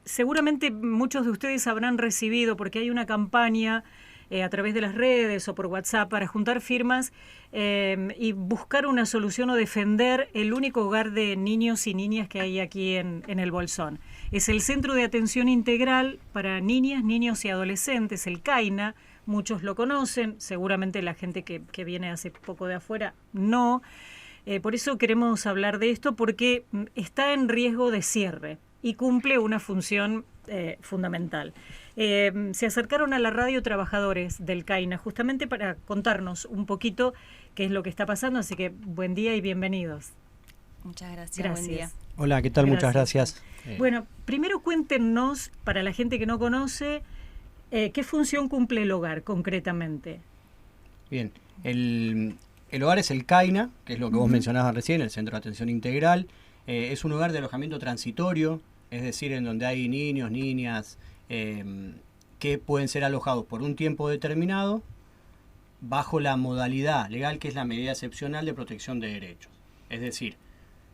Seguramente muchos de ustedes habrán recibido, porque hay una campaña a través de las redes o por WhatsApp para juntar firmas y buscar una solución o defender el único hogar de niños y niñas que hay aquí en el Bolsón. Es el Centro de Atención Integral para Niñas, Niños y Adolescentes, el CAINA. Muchos lo conocen, seguramente la gente que viene hace poco de afuera no. Por eso queremos hablar de esto, porque está en riesgo de cierre y cumple una función fundamental. Se acercaron a la radio trabajadores del CAINA justamente para contarnos un poquito qué es lo que está pasando, así que buen día y bienvenidos. Muchas gracias. Buen día. Hola, ¿qué tal? Gracias. Muchas gracias. Bueno, primero cuéntenos, para la gente que no conoce, ¿qué función cumple el hogar concretamente? Bien, el hogar es el CAINA, que es lo que vos mencionabas recién, el Centro de Atención Integral. Es un hogar de alojamiento transitorio, es decir, en donde hay niños, niñas, que pueden ser alojados por un tiempo determinado bajo la modalidad legal que es la medida excepcional de protección de derechos. Es decir,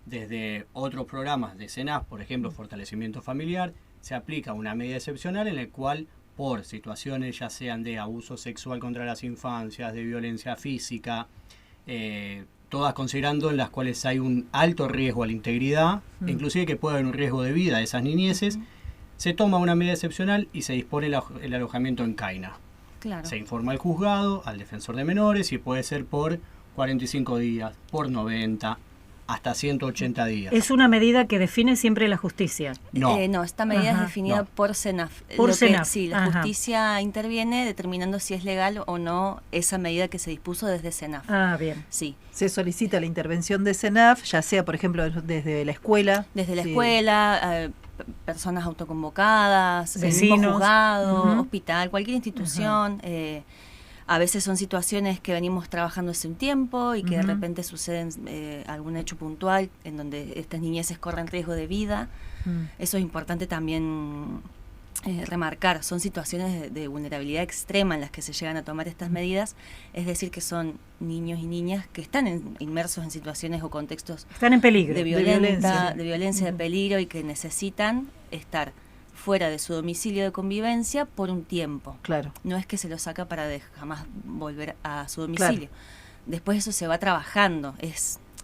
desde otros programas de SENAF, por ejemplo, fortalecimiento familiar, se aplica una medida excepcional en la cual por situaciones ya sean de abuso sexual contra las infancias, de violencia física, todas considerando en las cuales hay un alto riesgo a la integridad, inclusive que puede haber un riesgo de vida de esas niñeces, se toma una medida excepcional y se dispone el alojamiento en CAINA. Claro. Se informa al juzgado, al defensor de menores, y puede ser por 45 días, por 90, hasta 180 días. ¿Es una medida que define siempre la justicia? No. No, esta medida es definida por SENAF. Por SENAF. Sí, la justicia interviene determinando si es legal o no esa medida que se dispuso desde SENAF. Ah, bien. Sí. Se solicita la intervención de SENAF, ya sea, por ejemplo, desde la escuela. Desde la escuela, personas autoconvocadas, vecinos, el mismo juzgado, hospital, cualquier institución. A veces son situaciones que venimos trabajando hace un tiempo y que de repente suceden algún hecho puntual en donde estas niñeces corren riesgo de vida. Eso es importante también remarcar. Son situaciones de vulnerabilidad extrema en las que se llegan a tomar estas medidas. Es decir, que son niños y niñas que están inmersos en situaciones o contextos... Están en peligro. De violencia, de peligro, y que necesitan estar fuera de su domicilio de convivencia por un tiempo. Claro. No es que se lo saca para jamás volver a su domicilio. Claro. Después eso se va trabajando.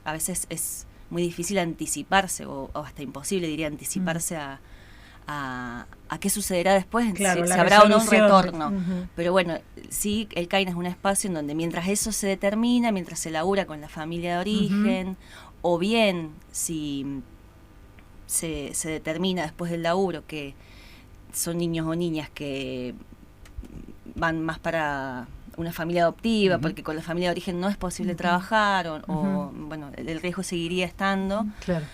A veces es muy difícil anticiparse, o hasta imposible, diría, anticiparse a qué sucederá después, claro, si habrá o no un retorno. Pero bueno, sí, el CAINA es un espacio en donde mientras eso se determina, mientras se labura con la familia de origen, o bien si se determina después del laburo que son niños o niñas que van más para una familia adoptiva, porque con la familia de origen no es posible trabajar, o bueno, el riesgo seguiría estando. Claro.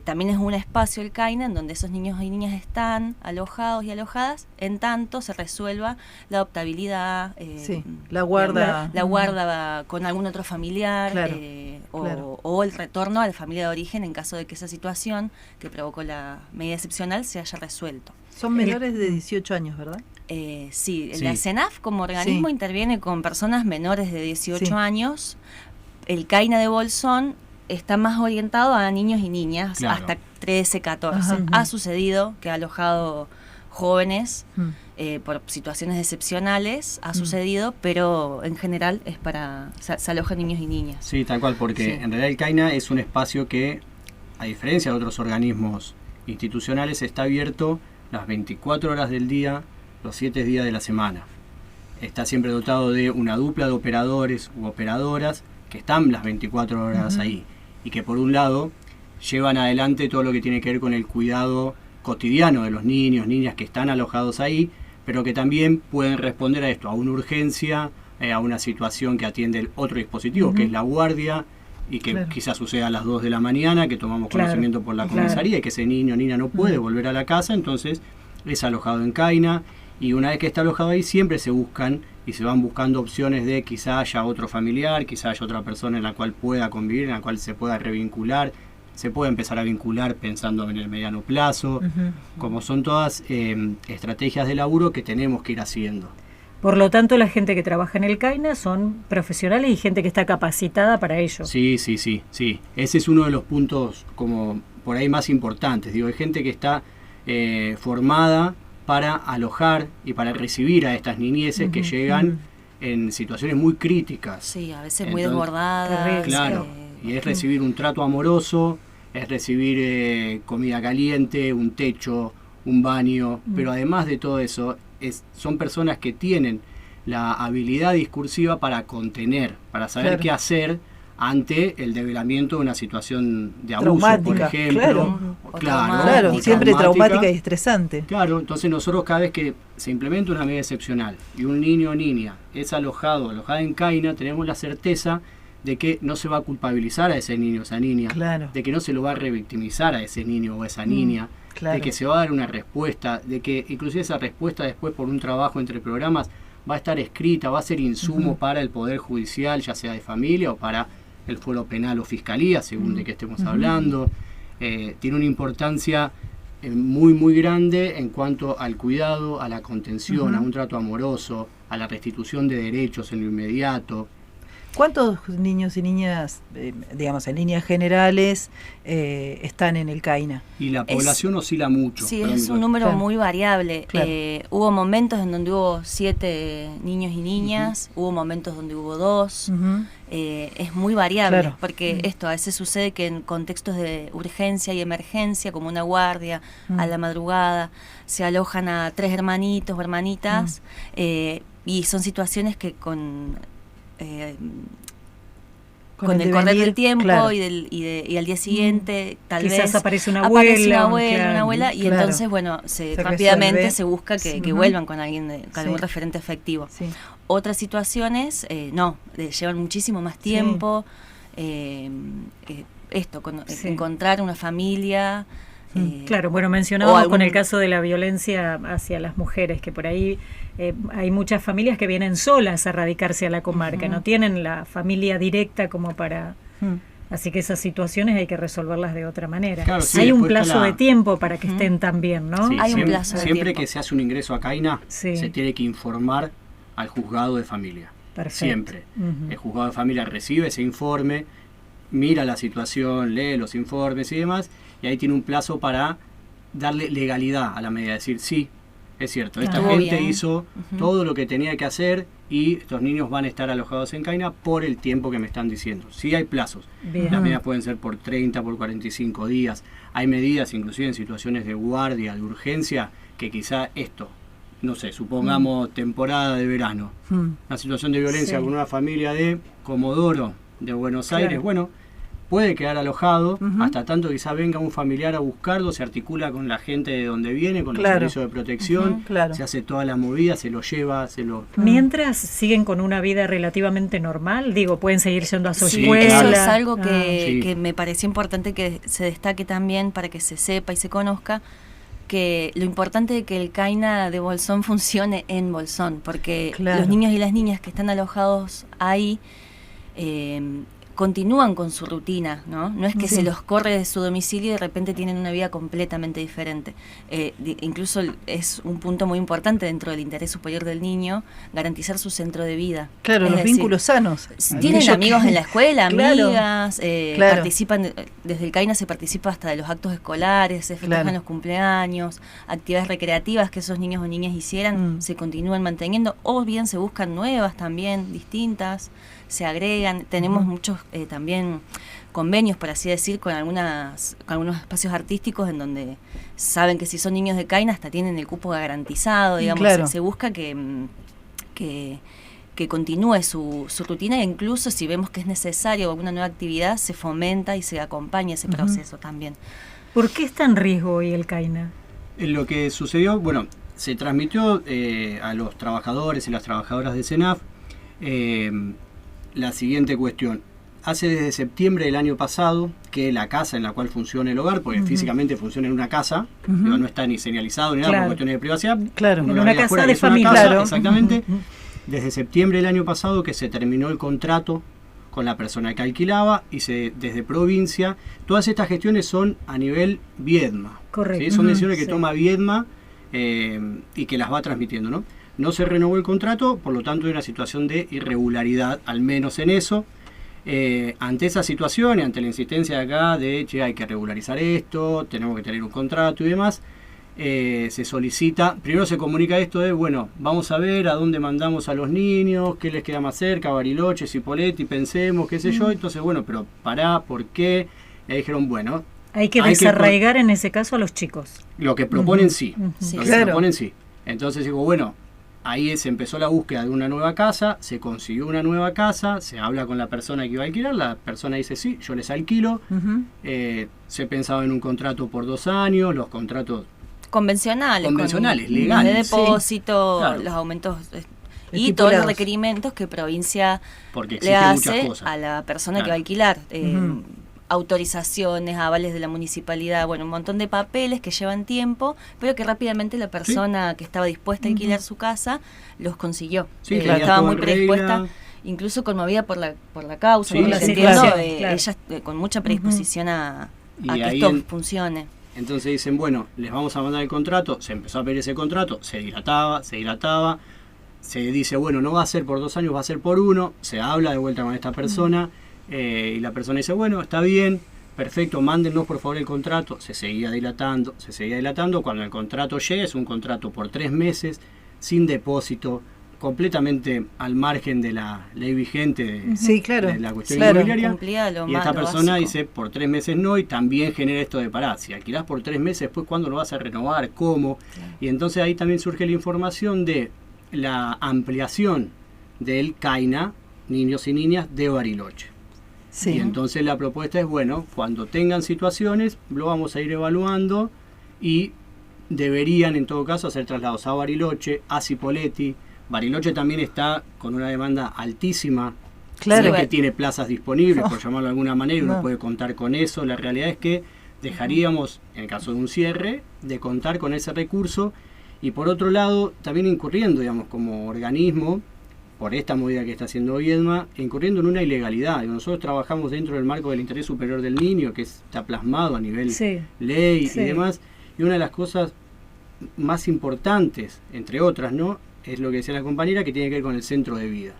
También es un espacio, el CAINA, en donde esos niños y niñas están alojados y alojadas, en tanto se resuelva la adoptabilidad, la guarda. La guarda con algún otro familiar, claro, o el retorno a la familia de origen en caso de que esa situación que provocó la medida excepcional se haya resuelto. Son menores de 18 años, ¿verdad? Sí, la SENAF como organismo interviene con personas menores de 18 años. El CAINA de Bolsón está más orientado a niños y niñas hasta 13, 14. Ha sucedido que ha alojado jóvenes por situaciones excepcionales, ha sucedido, pero en general es se alojan niños y niñas. Sí, tal cual, porque en realidad el CAINA es un espacio que, a diferencia de otros organismos institucionales, está abierto las 24 horas del día, los 7 días de la semana. Está siempre dotado de una dupla de operadores u operadoras que están las 24 horas ahí, y que por un lado llevan adelante todo lo que tiene que ver con el cuidado cotidiano de los niños, niñas que están alojados ahí, pero que también pueden responder a esto, a una urgencia, a una situación que atiende el otro dispositivo, que es la guardia, y que quizás suceda a las 2 de la mañana, que tomamos conocimiento por la comisaría, y que ese niño o niña no puede volver a la casa, entonces es alojado en CAINA, y una vez que está alojado ahí siempre se buscan y se van buscando opciones de quizá haya otro familiar, quizá haya otra persona en la cual pueda convivir, en la cual se pueda revincular, se puede empezar a vincular pensando en el mediano plazo, como son todas estrategias de laburo que tenemos que ir haciendo. Por lo tanto, la gente que trabaja en el CAINA son profesionales y gente que está capacitada para ello. Sí. Ese es uno de los puntos como por ahí más importantes. Digo, hay gente que está formada para alojar y para recibir a estas niñeces que llegan en situaciones muy críticas. Sí, a veces muy desbordadas. Claro, y es recibir un trato amoroso, es recibir comida caliente, un techo, un baño, pero además de todo eso, son personas que tienen la habilidad discursiva para contener, para saber qué hacer ante el develamiento de una situación de abuso, por ejemplo. Claro, siempre traumática y estresante. Claro, entonces nosotros cada vez que se implementa una medida excepcional y un niño o niña es alojada en CAINA, tenemos la certeza de que no se va a culpabilizar a ese niño o esa niña, de que no se lo va a revictimizar a ese niño o a esa niña, de que se va a dar una respuesta, de que inclusive esa respuesta después por un trabajo entre programas va a estar escrita, va a ser insumo para el Poder Judicial, ya sea de familia o para el fuero penal o fiscalía, según de qué estemos hablando. Tiene una importancia muy, muy grande en cuanto al cuidado, a la contención, a un trato amoroso, a la restitución de derechos en lo inmediato. ¿Cuántos niños y niñas, digamos, en líneas generales, están en el CAINA? Y la población oscila mucho. Sí, es un número muy variable. Hubo momentos en donde hubo 7 niños y niñas, hubo momentos donde hubo 2. Es muy variable, porque esto a veces sucede que en contextos de urgencia y emergencia, como una guardia a la madrugada, se alojan a 3 hermanitos o hermanitas, y son situaciones que con el correr del tiempo y al día siguiente tal quizás vez aparece una abuela, una abuela y entonces rápidamente se busca que vuelvan con alguien con algún referente efectivo. Otras situaciones llevan muchísimo más tiempo, encontrar una familia. Claro, bueno, mencionábamos con el caso de la violencia hacia las mujeres, que por ahí hay muchas familias que vienen solas a radicarse a la comarca, no tienen la familia directa como para... Así que esas situaciones hay que resolverlas de otra manera. Claro, hay un plazo de tiempo para que estén tan bien, ¿no? Sí, hay un plazo de siempre tiempo. que se hace un ingreso a CAINA, se tiene que informar al juzgado de familia. Perfecto. Siempre. El juzgado de familia recibe ese informe, mira la situación, lee los informes y demás, y ahí tiene un plazo para darle legalidad a la medida, decir, sí, es cierto, esta gente hizo todo lo que tenía que hacer y estos niños van a estar alojados en CAINA por el tiempo que me están diciendo. Sí hay plazos, las medidas pueden ser por 30, por 45 días, hay medidas inclusive en situaciones de guardia, de urgencia, que quizá no sé, supongamos temporada de verano, una situación de violencia con una familia de Comodoro, de Buenos Aires, bueno, puede quedar alojado hasta tanto quizá venga un familiar a buscarlo, se articula con la gente de donde viene, con el servicio de protección, se hace toda la movida, se lo lleva, Mientras siguen con una vida relativamente normal, pueden seguir yendo a su escuela. Eso es algo que me pareció importante que se destaque también para que se sepa y se conozca, que lo importante es que el CAINA de Bolsón funcione en Bolsón, porque los niños y las niñas que están alojados ahí continúan con su rutina, ¿no? No es que se los corre de su domicilio y de repente tienen una vida completamente diferente. Incluso es un punto muy importante dentro del interés superior del niño, garantizar su centro de vida. Claro, los vínculos sanos. Tienen amigos en la escuela, amigas, participan, desde el CAINA se participa hasta de los actos escolares, se festejan los cumpleaños, actividades recreativas que esos niños o niñas hicieran, se continúan manteniendo, o bien se buscan nuevas también, distintas, se agregan. Tenemos muchos también convenios, por así decir, con algunos espacios artísticos en donde saben que si son niños de CAINA hasta tienen el cupo garantizado, digamos, se busca que continúe su rutina, e incluso si vemos que es necesario alguna nueva actividad, se fomenta y se acompaña ese proceso también. ¿Por qué está en riesgo hoy el CAINA? Lo que sucedió, se transmitió a los trabajadores y las trabajadoras de CENAF la siguiente cuestión. Hace desde septiembre del año pasado que la casa en la cual funciona el hogar, porque físicamente funciona en una casa, no está ni señalizado ni nada por cuestiones de privacidad. En una casa de familia. Exactamente. Desde septiembre del año pasado que se terminó el contrato con la persona que alquilaba y desde provincia, todas estas gestiones son a nivel Viedma. Correcto. ¿Sí? Son decisiones que toma Viedma y que las va transmitiendo, ¿no? No se renovó el contrato, por lo tanto hay una situación de irregularidad, al menos en eso. Ante esa situación y ante la insistencia de acá de, hay que regularizar esto, tenemos que tener un contrato y demás, se solicita, primero se comunica esto de, bueno, vamos a ver a dónde mandamos a los niños, qué les queda más cerca, Bariloche, Cipolletti, pensemos, qué sé yo. Entonces, bueno, pero pará, ¿por qué? Y ahí dijeron, bueno, hay que desarraigar en ese caso a los chicos. Lo que proponen sí, Sí, lo que claro. proponen sí. Entonces digo, bueno, ahí se empezó la búsqueda de una nueva casa, se consiguió una nueva casa, se habla con la persona que iba a alquilar, la persona dice sí, yo les alquilo. Ujú. Se pensaba en un contrato por 2 años, los contratos Convencionales, legales. de depósito, Sí. Claro. los aumentos y Estipulados. todos los requerimientos que provincia porque le exige muchas hace cosas. a la persona que Claro. va a alquilar. Ujú. Autorizaciones, avales de la municipalidad, bueno, un montón de papeles que llevan tiempo, pero que rápidamente la persona que estaba dispuesta a alquilar su casa los consiguió. Sí, tenía estaba todo muy en regla. predispuesta, incluso conmovida por la causa, Sí, por lo sí, que entiendo, claro. ella con mucha predisposición a Y que ahí esto funcione. Entonces dicen, bueno, les vamos a mandar el contrato, se empezó a pedir ese contrato, se dilataba, se dice, bueno, no va a ser por 2 años, va a ser por 1, se habla de vuelta con esta persona, y la persona dice, bueno, está bien, perfecto, mándennos por favor el contrato, se seguía dilatando, cuando el contrato llega es un contrato por 3 meses, sin depósito, completamente al margen de la ley vigente de, Sí, claro. de la cuestión Claro. inmobiliaria. Cumplía lo Y más esta lo persona básico. dice, por 3 meses no, y también genera esto de pará, si alquilás por 3 meses, después ¿cuándo lo vas a renovar? ¿Cómo? Claro. Y entonces ahí también surge la información de la ampliación del CAINA, niños y niñas de Bariloche. Sí. Y entonces la propuesta es, bueno, cuando tengan situaciones, lo vamos a ir evaluando y deberían en todo caso hacer traslados a Bariloche, a Cipolletti. Bariloche también está con una demanda altísima. Claro. No es que tiene plazas disponibles, por llamarlo de alguna manera, y uno No. puede contar con eso. La realidad es que dejaríamos, en el caso de un cierre, de contar con ese recurso. Y por otro lado, también incurriendo, digamos, como organismo, por esta movida que está haciendo Viedma, incurriendo en una ilegalidad. Nosotros trabajamos dentro del marco del interés superior del niño, que está plasmado a nivel Sí. ley Sí. y demás. Y una de las cosas más importantes, entre otras, ¿no?, es lo que decía la compañera, que tiene que ver con el centro de vida.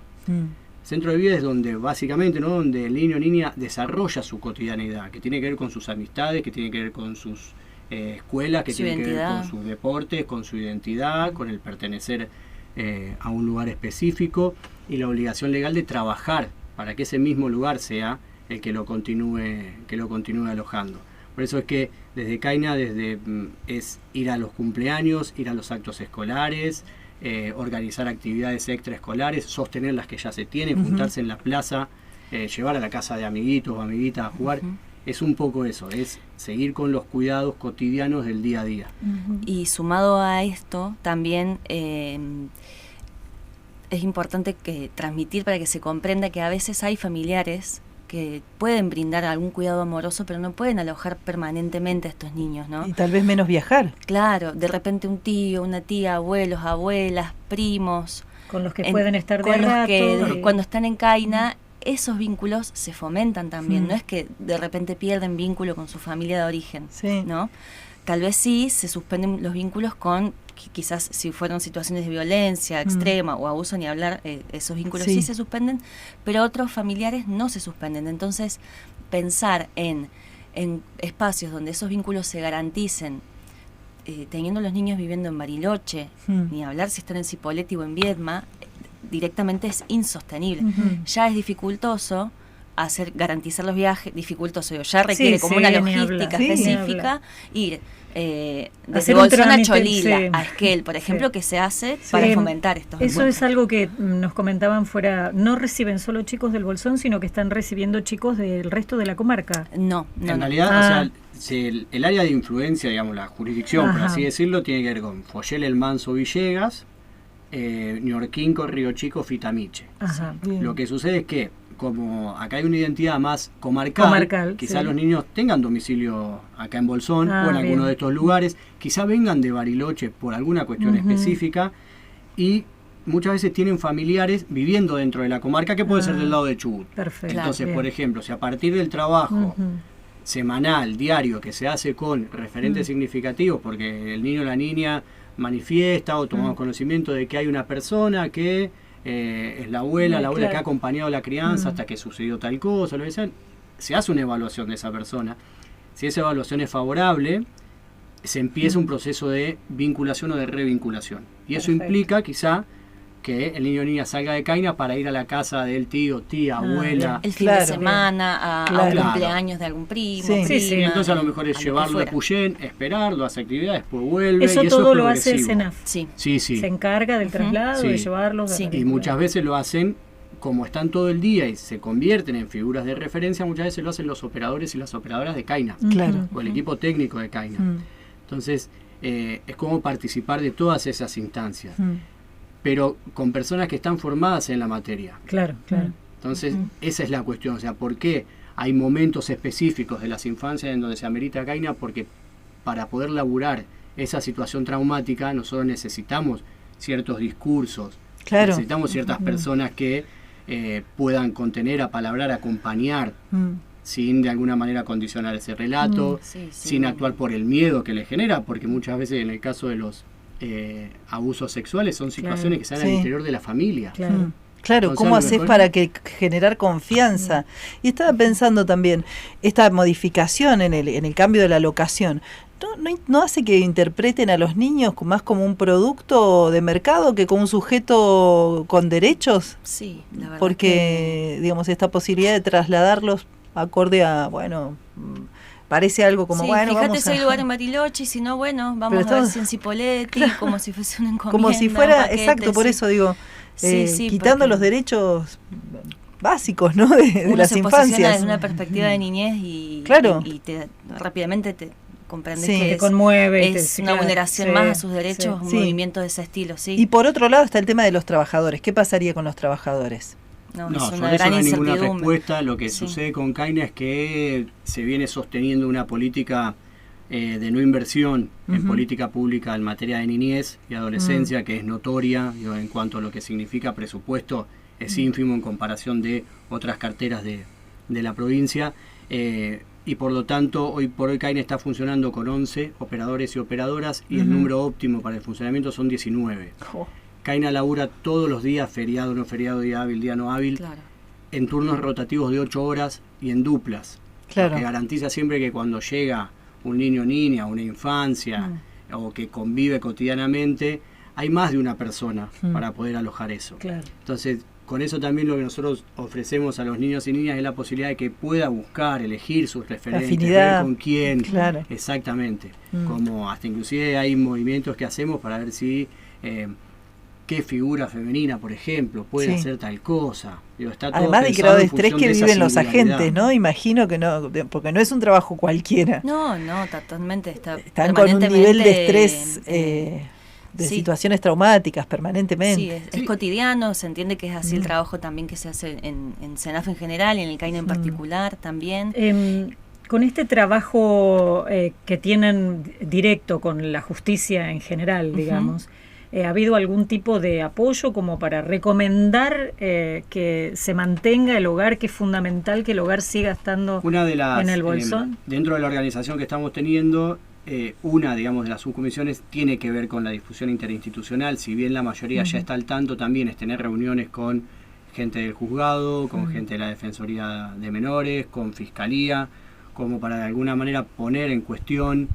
Centro de vida es donde básicamente, ¿no?, donde el niño o niña desarrolla su cotidianidad, que tiene que ver con sus amistades, que tiene que ver con sus escuelas, que Su tiene que ver identidad. con sus deportes, con su identidad, con el pertenecer a un lugar específico, y la obligación legal de trabajar para que ese mismo lugar sea el que lo continúe alojando. Por eso es que desde CAINA es ir a los cumpleaños, ir a los actos escolares, organizar actividades extraescolares, sostener las que ya se tienen, juntarse en la plaza, llevar a la casa de amiguitos o amiguitas a jugar. Es un poco eso, es seguir con los cuidados cotidianos del día a día. Y sumado a esto, también es importante que transmitir para que se comprenda que a veces hay familiares que pueden brindar algún cuidado amoroso, pero no pueden alojar permanentemente a estos niños, ¿no? Y tal vez menos viajar. Claro, de repente un tío, una tía, abuelos, abuelas, primos, Con los que pueden estar de con los rato. que cuando están en CAINA, esos vínculos se fomentan también. No es que de repente pierden vínculo con su familia de origen, Sí. ¿no? Tal vez sí se suspenden los vínculos con, quizás si fueron situaciones de violencia extrema o abuso, ni hablar, esos vínculos sí se suspenden, pero otros familiares no se suspenden. Entonces, pensar en espacios donde esos vínculos se garanticen, teniendo los niños viviendo en Bariloche, ni hablar si están en Cipolletti o en Viedma, directamente es insostenible. Ya es dificultoso garantizar los viajes, dificultoso, ya requiere como una logística específica, ir desde Bolsón a Cholila, a Esquel, por ejemplo, que se hace para fomentar estos Eso encuentros. es algo que nos comentaban fuera, no reciben solo chicos del Bolsón, sino que están recibiendo chicos del resto de la comarca. No. En realidad, o sea, el área de influencia, digamos, la jurisdicción, por así decirlo, tiene que ver con Foyel, El Manso, Villegas, Ñorquinco, Río Chico, Fitamiche. Ajá. Lo que sucede es que, como acá hay una identidad más comarcal, quizás los niños tengan domicilio acá en Bolsón o en alguno de estos lugares, quizás vengan de Bariloche por alguna cuestión específica, y muchas veces tienen familiares viviendo dentro de la comarca, que puede ser del lado de Chubut. Perfecto. Entonces, por ejemplo, si a partir del trabajo semanal, diario, que se hace con referentes significativos, porque el niño o la niña manifiesta o tomamos conocimiento de que hay una persona que es la abuela que ha acompañado a la crianza hasta que sucedió tal cosa, lo que sea, se hace una evaluación de esa persona. Si esa evaluación es favorable, se empieza un proceso de vinculación o de revinculación. Y eso Perfecto. implica quizá que el niño o niña salga de Caina para ir a la casa del tío, tía, abuela. El fin Claro. de semana, a Claro. un cumpleaños de algún primo, Sí. prima, Sí, sí. Y entonces a lo mejor es lo que llevarlo a fuera. Puyén, esperarlo, hace actividades, después vuelve. Eso y eso todo es lo hace el progresivo. SENAF. Sí. Sí, sí. Se encarga del traslado, Sí. de llevarlos. Sí. de Y muchas veces lo hacen, como están todo el día y se convierten en figuras de referencia, muchas veces lo hacen los operadores y las operadoras de Caina, Claro. o el equipo técnico de Caina. Entonces, es como participar de todas esas instancias, pero con personas que están formadas en la materia. Claro, claro. Entonces, esa es la cuestión, o sea, ¿por qué hay momentos específicos de las infancias en donde se amerita Caina? Porque para poder laburar esa situación traumática, nosotros necesitamos ciertos discursos, Claro. necesitamos ciertas personas que puedan contener, apalabrar, acompañar, sin de alguna manera condicionar ese relato, Sí, sí. sin actuar por el miedo que le genera, porque muchas veces en el caso de los abusos sexuales son situaciones que se dan Sí. al interior de la familia. Claro. Claro, Entonces, ¿cómo a lo haces mejor- para generar confianza? Y estaba pensando también, esta modificación en el cambio de la locación, ¿no hace que interpreten a los niños más como un producto de mercado que como un sujeto con derechos? Sí, la verdad Porque, digamos, esta posibilidad de trasladarlos acorde a, bueno, parece algo como, sí, bueno, fíjate vamos si hay lugar en Bariloche, si no, bueno, vamos Pero a ver estamos- si en Cipolletti, como si fuese una encomienda. como si un fuera, paquete, exacto, por sí. eso digo, Sí, sí, quitando porque los derechos básicos, ¿no? de uno las se posiciona infancias. desde una perspectiva de niñez y, Claro. y rápidamente te comprendes Sí. que Te es, conmueve. y es te- una claro, vulneración sí, más a sus derechos, sí. un Sí. movimiento de ese estilo, sí. Y por otro lado está el tema de los trabajadores. ¿Qué pasaría con los trabajadores? No, No, es sobre una eso gran no hay ninguna incertidumbre. respuesta. Lo que Sí. sucede con Caina es que se viene sosteniendo una política de no inversión en Ujú. política pública en materia de niñez y adolescencia, que es notoria, digo, en cuanto a lo que significa presupuesto, es ínfimo en comparación de otras carteras de la provincia. Y por lo tanto, hoy por hoy Caina está funcionando con 11 operadores y operadoras y el Ujú. número óptimo para el funcionamiento son 19. Caina labura todos los días, feriado, no feriado, día hábil, día no hábil, Claro. en turnos rotativos de 8 horas y en duplas. Claro. Lo que garantiza siempre que cuando llega un niño o niña, una infancia, o que convive cotidianamente, hay más de una persona para poder alojar eso. Claro. Entonces, con eso también lo que nosotros ofrecemos a los niños y niñas es la posibilidad de que pueda buscar, elegir sus referentes, Afinidad. ver con quién. Claro. Exactamente. Como hasta inclusive hay movimientos que hacemos para ver si qué figura femenina, por ejemplo, puede Sí. hacer tal cosa. Digo, está todo Además del pensado grado de en estrés función que de esa viven los singularidad. agentes, ¿no? Imagino que no, porque no es un trabajo cualquiera. No, totalmente. Están con un nivel de estrés, permanentemente, de sí. situaciones traumáticas permanentemente. Sí, es Sí. cotidiano, se entiende que es así el trabajo también que se hace en SENAF en general y en el CAINA en particular también. Con este trabajo que tienen directo con la justicia en general, digamos, ¿ha habido algún tipo de apoyo como para recomendar que se mantenga el hogar, que es fundamental que el hogar siga estando Una de las, en el bolsón? dentro de la organización que estamos teniendo, una, digamos, de las subcomisiones tiene que ver con la difusión interinstitucional. Si bien la mayoría ya está al tanto, también es tener reuniones con gente del juzgado, con gente de la Defensoría de Menores, con Fiscalía, como para de alguna manera poner en cuestión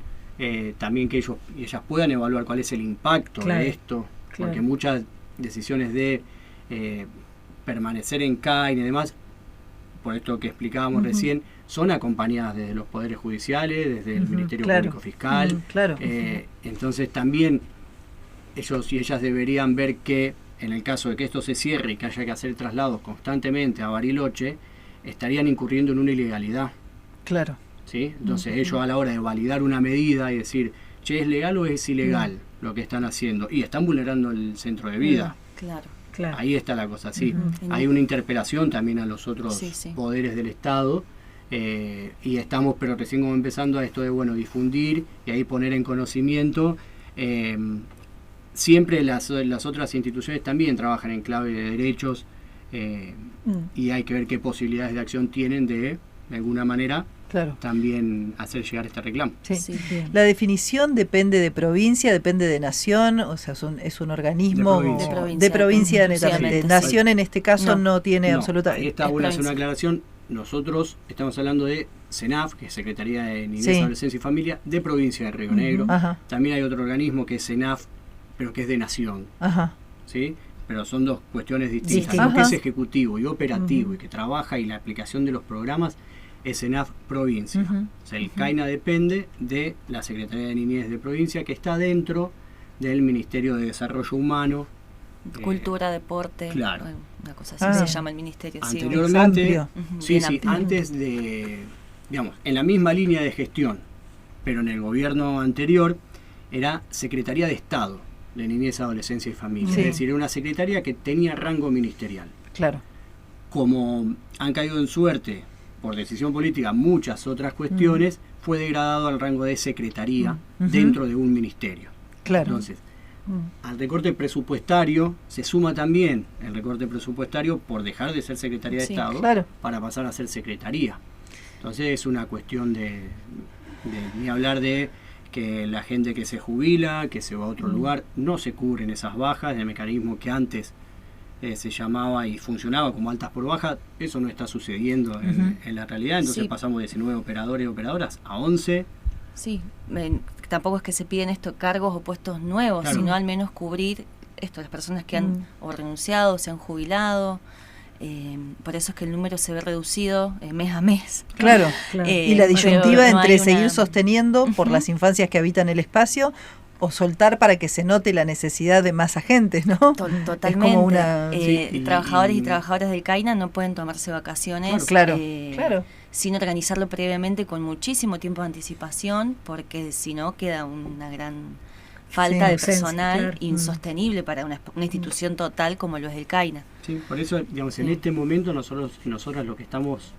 también que ellos y ellas puedan evaluar cuál es el impacto Claro, de esto, claro. porque muchas decisiones de permanecer en CAIN y demás, por esto que explicábamos recién, son acompañadas desde los poderes judiciales, desde el Ministerio claro. Público Fiscal. Claro. Entonces también ellos y ellas deberían ver que en el caso de que esto se cierre y que haya que hacer traslados constantemente a Bariloche, estarían incurriendo en una ilegalidad. Claro. ¿Sí? Entonces ellos a la hora de validar una medida y decir, che, ¿es legal o es ilegal lo que están haciendo? Y están vulnerando el centro de vida. Claro. Claro. Ahí está la cosa, sí. Ujú. Hay una interpelación también a los otros Sí, sí. poderes del Estado y estamos, pero recién como empezando a esto de, bueno, difundir y ahí poner en conocimiento. Siempre las otras instituciones también trabajan en clave de derechos y hay que ver qué posibilidades de acción tienen de alguna manera, Claro. también hacer llegar este reclamo. Sí. Sí. Bien. La definición depende de provincia, depende de nación, o sea, es un organismo De provincia. de provincia Ujú, netamente. exclusivamente, Nación en este caso no tiene No, absolutamente. ahí está bueno hacer una provincia. aclaración. Nosotros estamos hablando de SENAF, que es Secretaría de Niñez, Sí. Adolescencia y Familia, de provincia de Río Negro. Ajá, También hay otro organismo que es SENAF, pero que es de nación, ajá, ¿sí? Pero son dos cuestiones distintas. Distintas. Lo que es Ajá. ejecutivo y operativo y que trabaja y la aplicación de los programas es SENAF provincia. Ujú. O sea, el CAINA depende de la Secretaría de Niñez de provincia, que está dentro del Ministerio de Desarrollo Humano. Cultura, deporte, claro. una cosa así Ah. se llama el ministerio. sí. Anteriormente, amplio. Ujú, sí, bien sí, amplio. antes de, digamos, en la misma línea de gestión, pero en el gobierno anterior era Secretaría de Estado de Niñez, Adolescencia y Familia. Sí. Es decir, era una secretaría que tenía rango ministerial. claro. Como han caído en suerte por decisión política muchas otras cuestiones, fue degradado al rango de secretaría Ujú. dentro de un ministerio. Claro. Entonces, al recorte presupuestario se suma también el recorte presupuestario por dejar de ser Secretaría de Sí, Estado claro. para pasar a ser Secretaría. Entonces es una cuestión de ni hablar de que la gente que se jubila, que se va a otro lugar, no se cubren esas bajas, el mecanismo que antes se llamaba y funcionaba como altas por bajas, eso no está sucediendo en la realidad, entonces Sí. pasamos de 19 operadores y operadoras a 11. Sí, tampoco es que se piden estos cargos o puestos nuevos, Claro. sino al menos cubrir esto, las personas que han o renunciado, o se han jubilado. Por eso es que el número se ve reducido mes a mes. Claro. Claro. Eh, Y la pero disyuntiva no entre hay seguir una- sosteniendo por Ujú. las infancias que habitan el espacio o soltar para que se note la necesidad de más agentes, ¿no? Totalmente. Es como una... Sí, y- Trabajadores y trabajadoras del CAINA no pueden tomarse vacaciones Claro, claro. sin organizarlo previamente con muchísimo tiempo de anticipación, porque si no queda una gran falta Sí, de ausencia, personal claro. insostenible para una institución total como lo es el CAINA. Sí, por eso, digamos, en Sí. este momento nosotros lo que estamos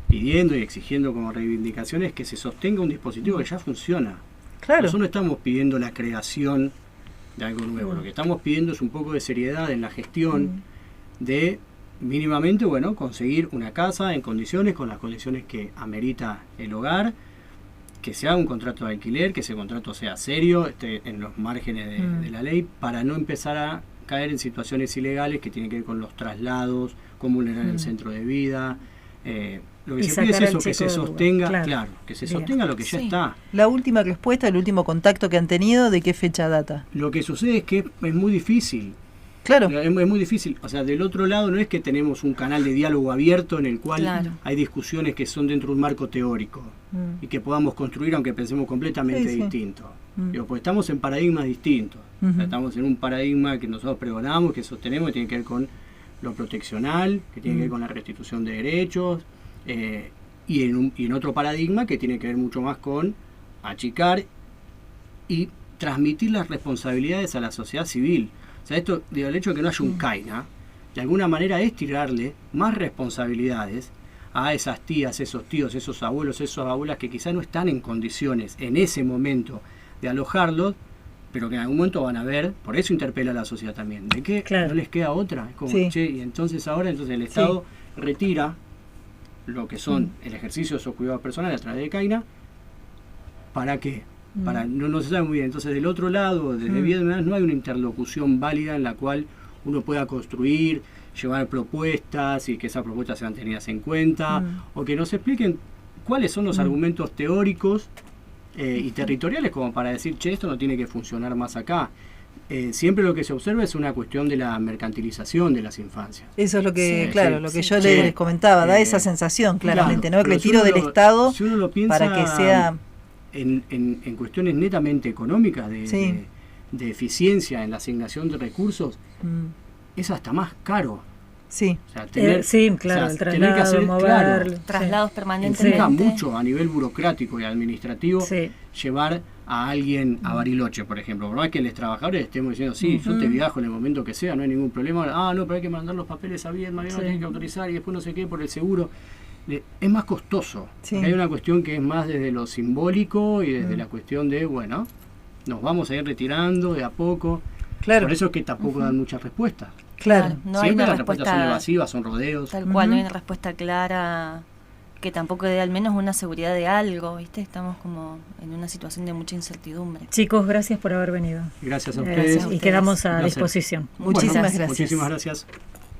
pidiendo y exigiendo como reivindicación es que se sostenga un dispositivo que ya funciona. Claro. Nosotros no estamos pidiendo la creación de algo nuevo, lo que estamos pidiendo es un poco de seriedad en la gestión de mínimamente, bueno, conseguir una casa en condiciones, con las condiciones que amerita el hogar, que se haga un contrato de alquiler, que ese contrato sea serio, esté en los márgenes de la ley, para no empezar a caer en situaciones ilegales que tienen que ver con los traslados, con vulnerar el centro de vida. Lo que Y se pide es sacar al eso, que chico se del lugar, sostenga, claro. claro, que se Bien. sostenga lo que ya Sí. está. La última respuesta, el último contacto que han tenido, ¿de qué fecha data? Lo que sucede es que es muy difícil. Claro. Es muy difícil. O sea, del otro lado no es que tenemos un canal de diálogo abierto en el cual Claro. hay discusiones que son dentro de un marco teórico y que podamos construir aunque pensemos completamente Sí, sí. distinto. Digo, pues estamos en paradigmas distintos. O sea, Ujú. estamos en un paradigma que nosotros pregonamos, que sostenemos, que tiene que ver con lo proteccional, que tiene que ver con la restitución de derechos, y en otro paradigma que tiene que ver mucho más con achicar y transmitir las responsabilidades a la sociedad civil. O sea, esto, digo, el hecho de que no haya un CAINA, de alguna manera es tirarle más responsabilidades a esas tías, esos tíos, esos abuelos, esas abuelas que quizá no están en condiciones en ese momento de alojarlos, pero que en algún momento van a ver, por eso interpela a la sociedad también, de que Claro. no les queda otra. Es como, Sí. che, y entonces ahora el Estado retira lo que son el ejercicio de esos cuidados personales a través de CAINA. ¿Para qué? Para, no se sabe muy bien. Entonces, del otro lado, desde bien no hay una interlocución válida en la cual uno pueda construir, llevar propuestas y que esas propuestas sean tenidas en cuenta, o que nos expliquen cuáles son los argumentos teóricos y territoriales como para decir, che, esto no tiene que funcionar más acá. Siempre lo que se observa es una cuestión de la mercantilización de las infancias. Eso es lo que, Sí, claro, sí, lo que sí. yo Sí. les comentaba, da esa Eh, sensación claramente, claro, ¿no? pero Retiro si uno del lo- Estado si uno lo piensa para que sea... en cuestiones netamente económicas Sí. de eficiencia en la asignación de recursos, es hasta más caro. Sí, O sea, tener, Sí, claro, o sea, el tener que traslado, hacer, moverlo. claro, Traslados Sí. permanentemente. implica mucho a nivel burocrático y administrativo Sí. llevar a alguien a Bariloche, por ejemplo. Por más que los trabajadores estemos diciendo, sí, yo te viajo en el momento que sea, no hay ningún problema. Ah, no, pero hay que mandar los papeles a Viedma, Viedma Sí. tiene que autorizar y después no sé qué por el seguro. Es más costoso. Sí. Hay una cuestión que es más desde lo simbólico y desde la cuestión de, bueno, nos vamos a ir retirando de a poco. claro, Por eso es que tampoco dan muchas respuestas. claro. No hay Siempre una las respuestas son respuesta evasivas, son rodeos. tal cual, no hay una respuesta clara que tampoco dé al menos una seguridad de algo, ¿viste? Estamos como en una situación de mucha incertidumbre. Chicos, gracias por haber venido. Gracias a Gracias ustedes. a Y ustedes. quedamos a Un placer. disposición. Muchísimas Bueno, gracias. Muchísimas gracias.